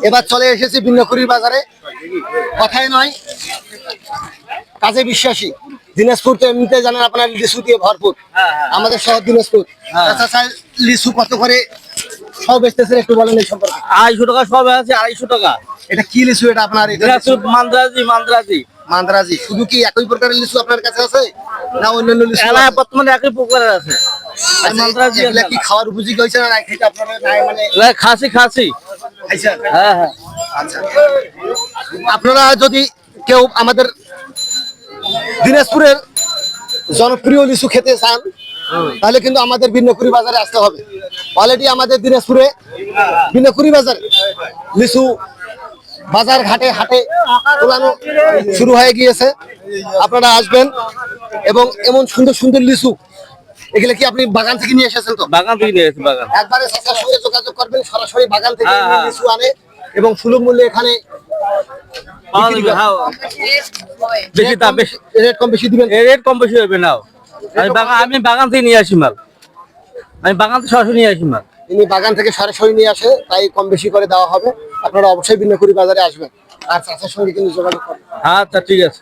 এবার চলে এসেছি বিন্নকুড়ির বাজারে, কথাই নয় কাজে বিশ্বাসী। দিনাজপুর তো এমনিতে জানেন আপনার লিচু দিয়ে ভরপুর, আমাদের শহর দিনাজপুর। আচ্ছা, লিচু কত করে সব বেচতেছেন একটু বলেন এই সম্পর্কে। 250 টাকা সব আছে, 250 টাকা। এটা কি লিচু? এটা আপনার মান্দ্রাজি। মান্দ্রাজি। শুধু কি একই প্রকারের লিচু আপনার কাছে আছে না অন্যান্য লিচু? এলাকায় বর্তমানে একই প্রকারের আছে। আর মান্দ্রাজি এগুলা কি খাওয়ার উপযোগী হয়েছে না খেতে আপনারা মানে খাসি খাইছেন? হ্যাঁ হ্যাঁ। আচ্ছা, আপনারা যদি কেউ আমাদের দিনাজপুরের জনপ্রিয় লিচু খেতে চান তাহলে কিন্তু আমাদের বিন্নকুড়ি বাজারে আসতে হবে। অলরেডি আমাদের দিনাজপুরে বিন্নকুড়ি বাজারে লিচু বাজার ঘাটে হাটে তোলানো শুরু হয়ে গিয়েছে। আপনারা আসবেন এবং এমন সুন্দর সুন্দর লিচু, এগুলো কি আপনি বাগান থেকে নিয়ে এসেছেন? তো বাগান থেকে নিয়ে এসেছি বাগান। একবারে চাচার সঙ্গে যোগাযোগ করবেন, সরাসরি বাগান থেকে লিচু আনে এবং সুলভ মূল্যে এখানে বেশি দাম, বেশি রেট কম বেশি দিবেন। রেট কম বেশি হবে না। আমি বাগান থেকে নিয়ে আসি মাল, আমি বাগান থেকে সরাসরি নিয়ে আসি মাল। তিনি বাগান থেকে সরাসরি নিয়ে আসে, তাই কম বেশি করে দেওয়া হবে। আপনারা অবশ্যই বিন্নকুড়ি বাজারে আসবেন আর চাচার সঙ্গে কিন্তু যোগাযোগ করবেন। আচ্ছা ঠিক আছে।